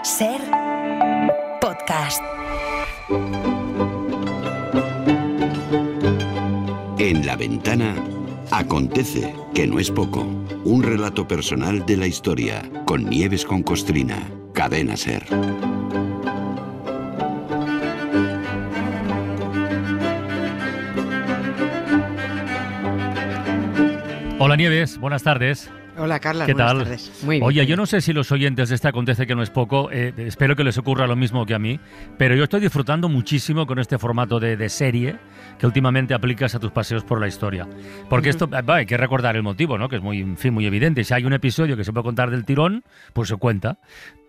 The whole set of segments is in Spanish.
Ser podcast. En La Ventana acontece, que no es poco. Un relato personal de la historia, con Nieves con Costrina. Cadena Ser. Hola Nieves, buenas tardes. Hola Carla, ¿Qué buenas tal? tardes. Muy bien. Oye, yo no sé si los oyentes de este Acontece que no es poco, espero que les ocurra lo mismo que a mí, pero yo estoy disfrutando muchísimo con este formato de serie que últimamente aplicas a tus paseos por la historia. Porque esto, hay que recordar el motivo, ¿no? Que es muy, en fin, muy evidente. Si hay un episodio que se puede contar del tirón, pues se cuenta.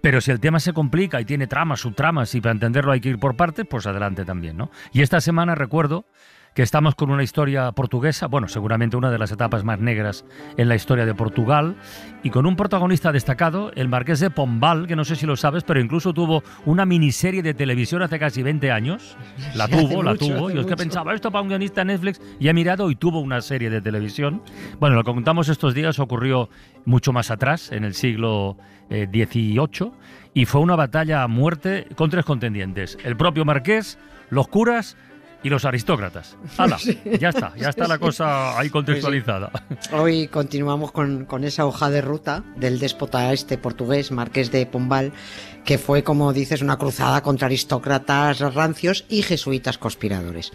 Pero si el tema se complica y tiene tramas, subtramas, y para entenderlo hay que ir por partes, pues adelante también, ¿no? Y esta semana recuerdo que estamos con una historia portuguesa, bueno, seguramente una de las etapas más negras en la historia de Portugal, y con un protagonista destacado, el Marqués de Pombal, que no sé si lo sabes, pero incluso tuvo una miniserie de televisión hace casi 20 años. La tuvo. Yo es que pensaba, esto para un guionista de Netflix, y he mirado y tuvo una serie de televisión. Bueno, lo que contamos estos días ocurrió mucho más atrás, en el siglo XVIII, y fue una batalla a muerte con tres contendientes: el propio Marqués, los curas y los aristócratas. ¡Hala! Ya está la cosa ahí contextualizada. Pues sí. Hoy continuamos con esa hoja de ruta del déspota portugués, Marqués de Pombal, que fue, como dices, una cruzada contra aristócratas rancios y jesuitas conspiradores.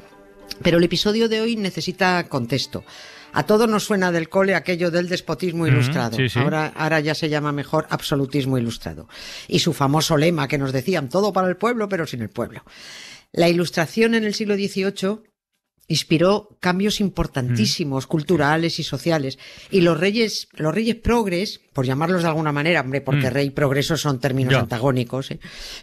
Pero el episodio de hoy necesita contexto. A todos nos suena del cole aquello del despotismo ilustrado. Sí. Ahora ya se llama mejor absolutismo ilustrado. Y su famoso lema que nos decían, todo para el pueblo, pero sin el pueblo. La Ilustración en el siglo XVIII inspiró cambios importantísimos, culturales y sociales. Y los reyes progres, por llamarlos de alguna manera, hombre, porque rey y progreso son términos antagónicos,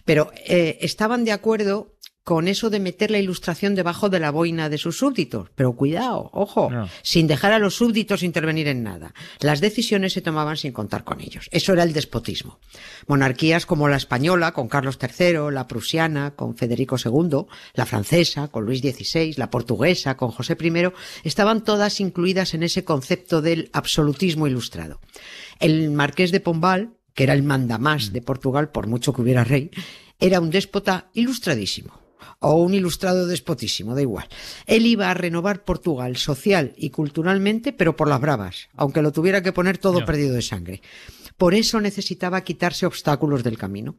pero estaban de acuerdo con eso de meter la Ilustración debajo de la boina de sus súbditos. Pero cuidado, ojo, sin dejar a los súbditos intervenir en nada. Las decisiones se tomaban sin contar con ellos. Eso era el despotismo. Monarquías como la española, con Carlos III, la prusiana, con Federico II, la francesa, con Luis XVI, la portuguesa, con José I, estaban todas incluidas en ese concepto del absolutismo ilustrado. El Marqués de Pombal, que era el mandamás de Portugal, por mucho que hubiera rey, era un déspota ilustradísimo. O un ilustrado despotísimo, da igual. Él iba a renovar Portugal social y culturalmente, pero por las bravas, aunque lo tuviera que poner todo perdido de sangre. Por eso necesitaba quitarse obstáculos del camino.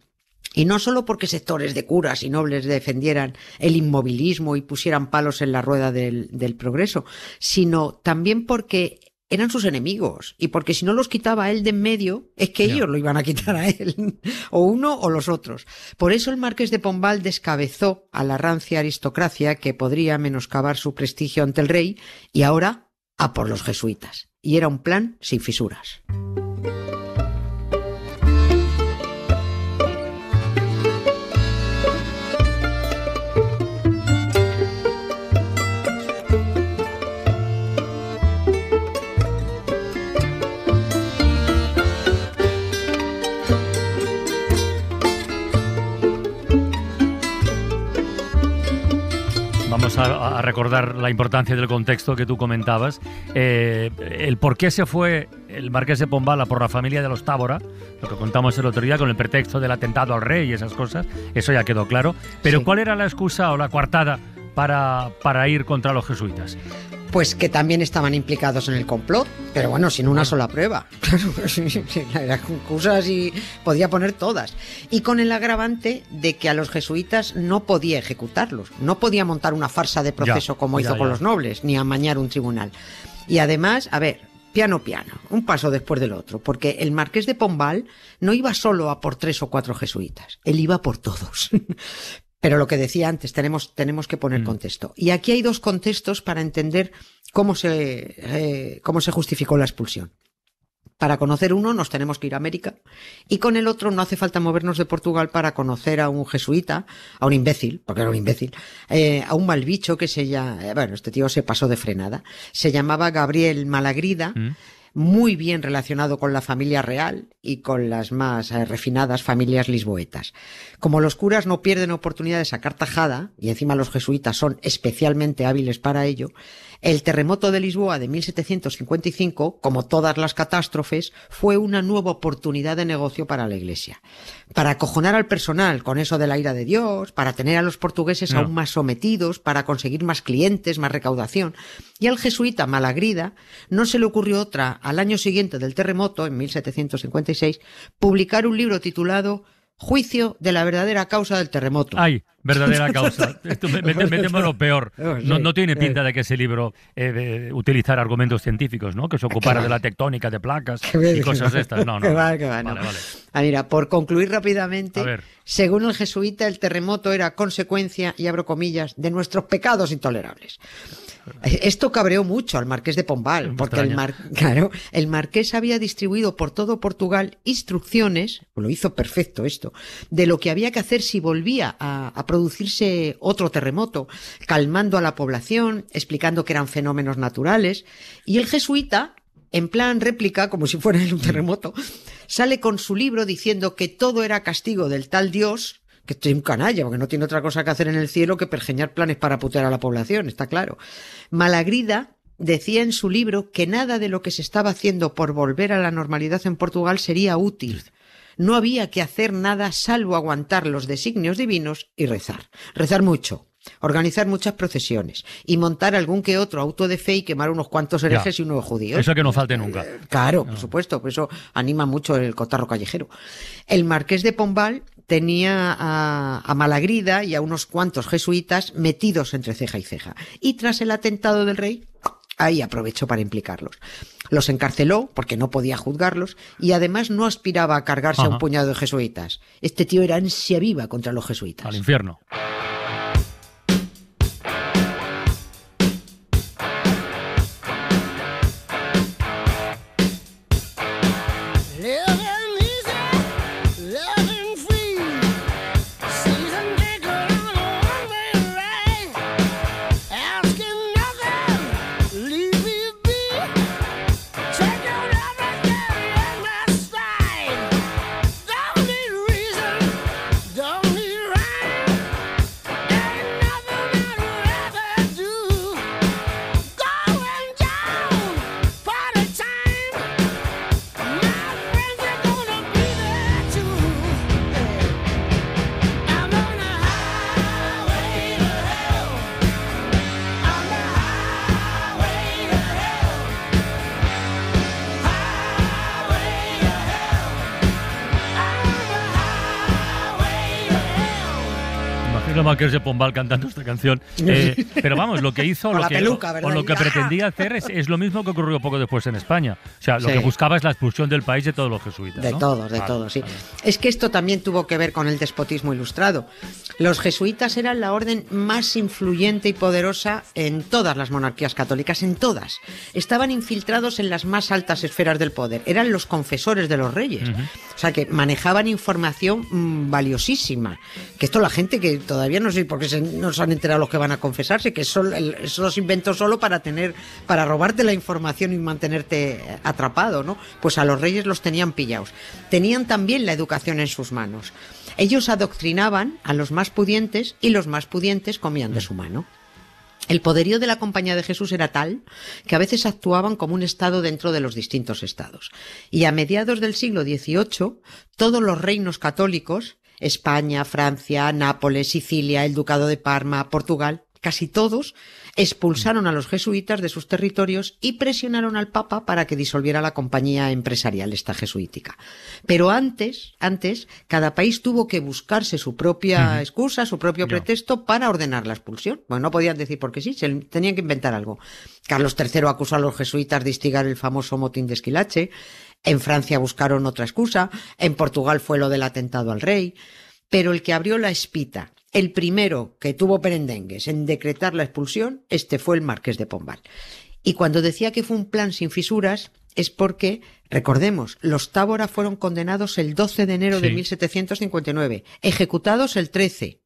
Y no solo porque sectores de curas y nobles defendieran el inmovilismo y pusieran palos en la rueda del progreso, sino también porque eran sus enemigos, y porque si no los quitaba él de en medio, es que ellos lo iban a quitar a él, o uno o los otros. Por eso el Marqués de Pombal descabezó a la rancia aristocracia que podría menoscabar su prestigio ante el rey, y ahora a por los jesuitas. Y era un plan sin fisuras. Vamos a recordar la importancia del contexto que tú comentabas. El por qué se fue el Marqués de Pombal a por la familia de los Tábora, lo que contamos el otro día con el pretexto del atentado al rey y esas cosas, eso ya quedó claro. Pero sí, ¿cuál era la excusa o la coartada para ir contra los jesuitas? Pues que también estaban implicados en el complot, pero bueno, sin una sola prueba. Las excusas y podía poner todas. Y con el agravante de que a los jesuitas no podía ejecutarlos, no podía montar una farsa de proceso como hizo con los nobles, ni amañar un tribunal. Y además, a ver, piano, un paso después del otro, porque el Marqués de Pombal no iba solo a por 3 o 4 jesuitas, él iba por todos. Pero lo que decía antes, tenemos que poner contexto. Y aquí hay dos contextos para entender cómo se justificó la expulsión. Para conocer uno nos tenemos que ir a América, y con el otro no hace falta movernos de Portugal para conocer a un jesuita, a un imbécil, porque era un imbécil, a un mal bicho que este tío se pasó de frenada. Se llamaba Gabriel Malagrida. muy bien relacionado con la familia real y con las más refinadas familias lisboetas. Como los curas no pierden oportunidad de sacar tajada, y encima los jesuitas son especialmente hábiles para ello, el terremoto de Lisboa de 1755, como todas las catástrofes, fue una nueva oportunidad de negocio para la Iglesia. Para acojonar al personal con eso de la ira de Dios, para tener a los portugueses aún más sometidos, para conseguir más clientes, más recaudación. Y al jesuita Malagrida no se le ocurrió otra, al año siguiente del terremoto, en 1756, publicar un libro titulado Juicio de la verdadera causa del terremoto. ¡Ay! Verdadera causa. Esto metemos lo peor. No tiene pinta de que ese libro utilizara argumentos científicos, ¿no? Que se ocupara de la tectónica de placas y cosas de estas. No. Vale. Mira, por concluir rápidamente, según el jesuita, el terremoto era consecuencia, y abro comillas, de nuestros pecados intolerables. Esto cabreó mucho al marqués de Pombal, porque el marqués había distribuido por todo Portugal instrucciones, lo hizo perfecto esto, de lo que había que hacer si volvía a producirse otro terremoto, calmando a la población, explicando que eran fenómenos naturales, y el jesuita, en plan réplica, como si fuera un terremoto, sale con su libro diciendo que todo era castigo del tal Dios, que estoy un canalla, porque no tiene otra cosa que hacer en el cielo que pergeñar planes para putear a la población, está claro. Malagrida decía en su libro que nada de lo que se estaba haciendo por volver a la normalidad en Portugal sería útil. No había que hacer nada salvo aguantar los designios divinos y rezar. Rezar mucho, organizar muchas procesiones y montar algún que otro auto de fe y quemar unos cuantos herejes y unos judíos. Eso que no falte nunca. Claro, por supuesto, por eso anima mucho el cotarro callejero. El marqués de Pombal tenía a Malagrida y a unos cuantos jesuitas metidos entre ceja y ceja. Y tras el atentado del rey, ahí aprovechó para implicarlos. Los encarceló porque no podía juzgarlos y además no aspiraba a cargarse a un puñado de jesuitas. Este tío era ansia viva contra los jesuitas. Al infierno. Marqués de Pombal cantando esta canción. Pero vamos, lo que hizo o lo que pretendía hacer es lo mismo que ocurrió poco después en España. O sea, lo que buscaba es la expulsión del país de todos los jesuitas. De todos, sí. Es que esto también tuvo que ver con el despotismo ilustrado. Los jesuitas eran la orden más influyente y poderosa en todas las monarquías católicas, en todas. Estaban infiltrados en las más altas esferas del poder. Eran los confesores de los reyes. O sea, que manejaban información valiosísima. Que esto la gente que todavía no sé por qué no se han enterado los que van a confesarse, que eso los inventó solo para robarte la información y mantenerte atrapado, ¿no? Pues a los reyes los tenían pillados. Tenían también la educación en sus manos. Ellos adoctrinaban a los más pudientes y los más pudientes comían de su mano. El poderío de la Compañía de Jesús era tal que a veces actuaban como un estado dentro de los distintos estados. Y a mediados del siglo XVIII, todos los reinos católicos, España, Francia, Nápoles, Sicilia, el Ducado de Parma, Portugal, casi todos expulsaron a los jesuitas de sus territorios y presionaron al Papa para que disolviera la compañía empresarial esta jesuítica. Pero antes, cada país tuvo que buscarse su propia excusa, su propio pretexto para ordenar la expulsión. Bueno, no podían decir porque sí, tenían que inventar algo. Carlos III acusó a los jesuitas de instigar el famoso motín de Esquilache. En Francia buscaron otra excusa, en Portugal fue lo del atentado al rey, pero el que abrió la espita, el primero que tuvo perendengues en decretar la expulsión, fue el marqués de Pombal. Y cuando decía que fue un plan sin fisuras, es porque, recordemos, los Tábora fueron condenados el 12 de enero de 1759, ejecutados el 13.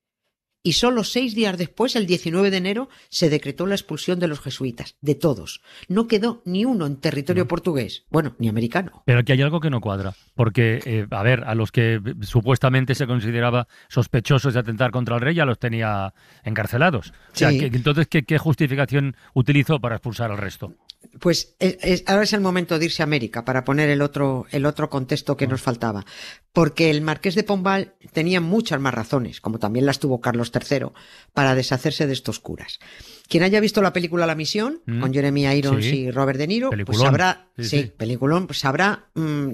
y solo 6 días después, el 19 de enero, se decretó la expulsión de los jesuitas, de todos. No quedó ni uno en territorio portugués, bueno, ni americano. Pero aquí hay algo que no cuadra, porque, a ver, a los que supuestamente se consideraba sospechosos de atentar contra el rey ya los tenía encarcelados. O sea, Sí. entonces, ¿qué justificación utilizó para expulsar al resto? Pues ahora es el momento de irse a América para poner el otro contexto que nos faltaba. Porque el marqués de Pombal tenía muchas más razones, como también las tuvo Carlos III, para deshacerse de estos curas. Quien haya visto la película La Misión, con Jeremy Irons Sí. y Robert De Niro, Peliculón. pues sabrá, Sí. peliculón, pues sabrá,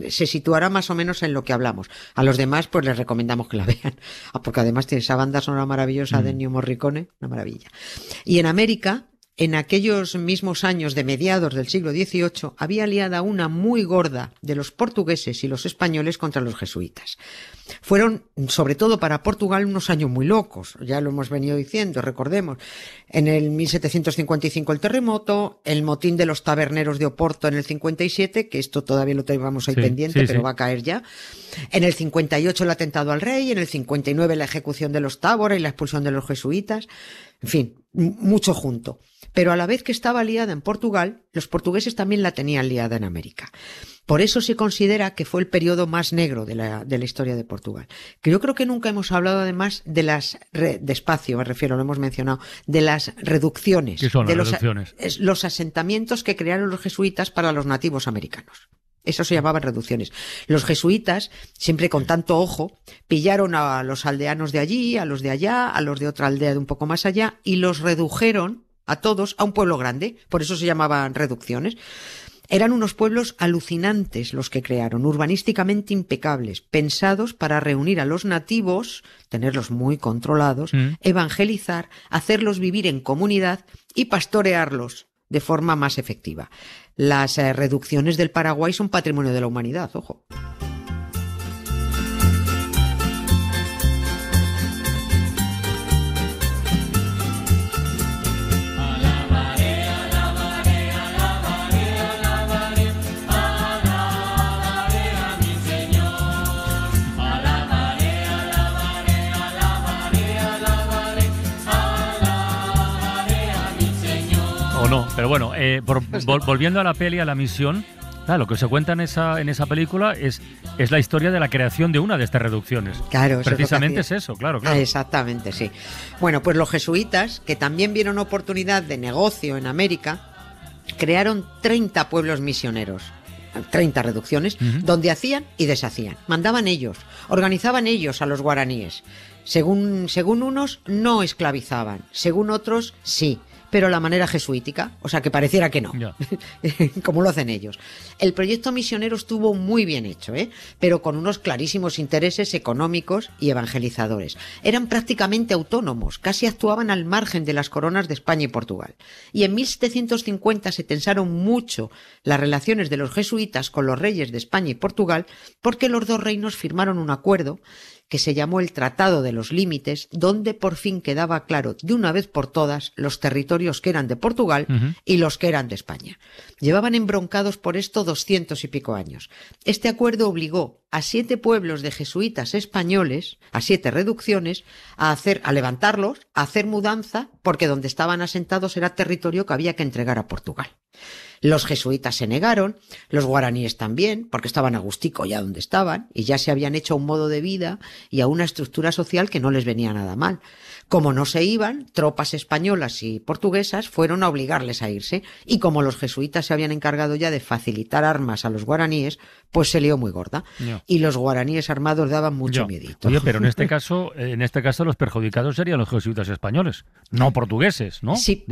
se situará más o menos en lo que hablamos. A los demás, pues les recomendamos que la vean. Porque además tiene esa banda sonora maravillosa de Ennio Morricone, una maravilla. Y en América, en aquellos mismos años de mediados del siglo XVIII, había aliada una muy gorda de los portugueses y los españoles contra los jesuitas. Fueron, sobre todo para Portugal, unos años muy locos, ya lo hemos venido diciendo, recordemos. En el 1755 el terremoto, el motín de los taberneros de Oporto en el 57, que esto todavía lo tenemos ahí pendiente, sí, pero sí. va a caer ya. En el 58 el atentado al rey, en el 59 la ejecución de los Tábora y la expulsión de los jesuitas. En fin, mucho junto. Pero a la vez que estaba liada en Portugal, los portugueses también la tenían liada en América. Por eso se considera que fue el periodo más negro de la historia de Portugal. Que yo creo que nunca hemos hablado además de despacio, me refiero, lo hemos mencionado, de las reducciones. ¿Qué son las de reducciones? Los asentamientos que crearon los jesuitas para los nativos americanos. Eso se llamaban reducciones. Los jesuitas, siempre con tanto ojo, pillaron a los aldeanos de allí, a los de allá, a los de otra aldea de un poco más allá, y los redujeron a todos a un pueblo grande. Por eso se llamaban reducciones. Eran unos pueblos alucinantes los que crearon, urbanísticamente impecables, pensados para reunir a los nativos, tenerlos muy controlados, evangelizar, hacerlos vivir en comunidad y pastorearlos de forma más efectiva. Las reducciones del Paraguay son patrimonio de la humanidad, ojo. O no, pero bueno, volviendo a la peli, a La Misión, claro, lo que se cuenta en esa película es la historia de la creación de una de estas reducciones. Claro, eso precisamente es lo que es eso, claro. Exactamente, sí. Bueno, pues los jesuitas, que también vieron oportunidad de negocio en América, crearon 30 pueblos misioneros. 30 reducciones, donde hacían y deshacían. Mandaban ellos, organizaban ellos a los guaraníes. Según unos, no esclavizaban, según otros, sí. Pero la manera jesuítica, o sea, que pareciera que no, como lo hacen ellos. El proyecto misionero estuvo muy bien hecho, pero con unos clarísimos intereses económicos y evangelizadores. Eran prácticamente autónomos, casi actuaban al margen de las coronas de España y Portugal. Y en 1750 se tensaron mucho las relaciones de los jesuitas con los reyes de España y Portugal, porque los dos reinos firmaron un acuerdo que se llamó el Tratado de los Límites, donde por fin quedaba claro de una vez por todas los territorios que eran de Portugal y los que eran de España. Llevaban embroncados por esto 200 y pico años. Este acuerdo obligó a 7 pueblos de jesuitas españoles, a 7 reducciones, a levantarlos, a hacer mudanza, porque donde estaban asentados era territorio que había que entregar a Portugal. Los jesuitas se negaron, los guaraníes también, porque estaban a gustico ya donde estaban, y ya se habían hecho a un modo de vida y a una estructura social que no les venía nada mal. Como no se iban, tropas españolas y portuguesas fueron a obligarles a irse, y como los jesuitas se habían encargado ya de facilitar armas a los guaraníes, pues se lió muy gorda. Y los guaraníes armados daban mucho miedito. Oye, pero en este caso los perjudicados serían los jesuitas españoles, no portugueses, ¿no? Sí,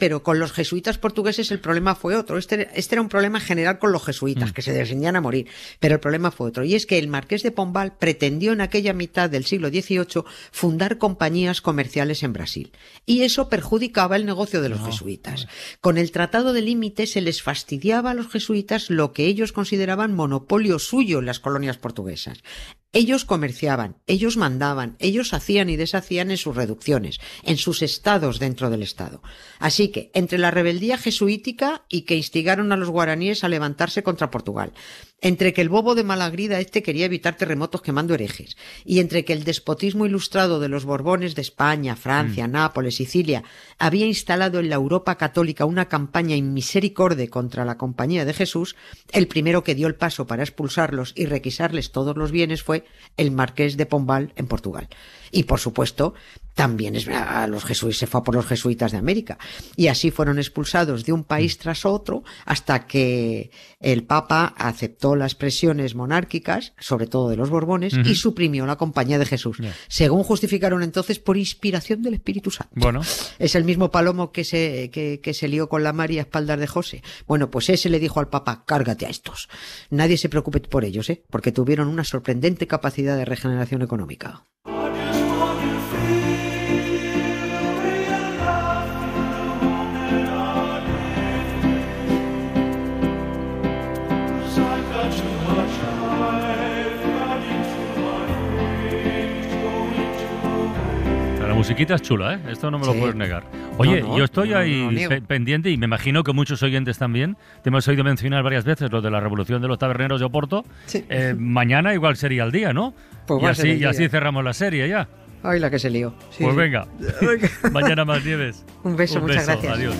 pero con los jesuitas portugueses el problema fue otro. Este era un problema general con los jesuitas, que se defendían a morir, pero el problema fue otro. Y es que el marqués de Pombal pretendió en aquella mitad del siglo XVIII fundar compañías comerciales en Brasil. Y eso perjudicaba el negocio de los jesuitas. Con el Tratado de Límites se les fastidiaba a los jesuitas lo que ellos consideraban monopolio suyo en las colonias portuguesas. Ellos comerciaban, ellos mandaban, ellos hacían y deshacían en sus reducciones, en sus estados dentro del Estado. Así que, entre la rebeldía jesuítica y que instigaron a los guaraníes a levantarse contra Portugal, entre que el bobo de Malagrida quería evitar terremotos quemando herejes, y entre que el despotismo ilustrado de los Borbones de España, Francia, Nápoles, Sicilia, había instalado en la Europa católica una campaña in misericorde contra la Compañía de Jesús, el primero que dio el paso para expulsarlos y requisarles todos los bienes fue el Marqués de Pombal en Portugal. Y por supuesto, también se fue a por los jesuitas de América. Y así fueron expulsados de un país tras otro hasta que el Papa aceptó las presiones monárquicas, sobre todo de los Borbones, y suprimió la Compañía de Jesús. Según justificaron entonces, por inspiración del Espíritu Santo. Bueno. Es el mismo Palomo que se lió con la María a espaldas de José. Bueno, pues ese le dijo al Papa, cárgate a estos. Nadie se preocupe por ellos, porque tuvieron una sorprendente capacidad de regeneración económica. La musiquita es chula, ¿eh? Esto no me lo puedes negar. Oye, yo estoy ahí pendiente y me imagino que muchos oyentes también. Te hemos oído mencionar varias veces lo de la revolución de los taberneros de Oporto. Sí. Mañana igual sería el día, ¿no? Pues y así cerramos la serie ya. Ay, la que se lió. Sí. Pues venga, mañana más, Nieves. Un beso, muchas gracias. Adiós.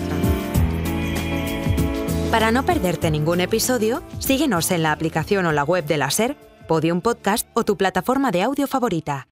Para no perderte ningún episodio, síguenos en la aplicación o la web de la SER, Podium Podcast o tu plataforma de audio favorita.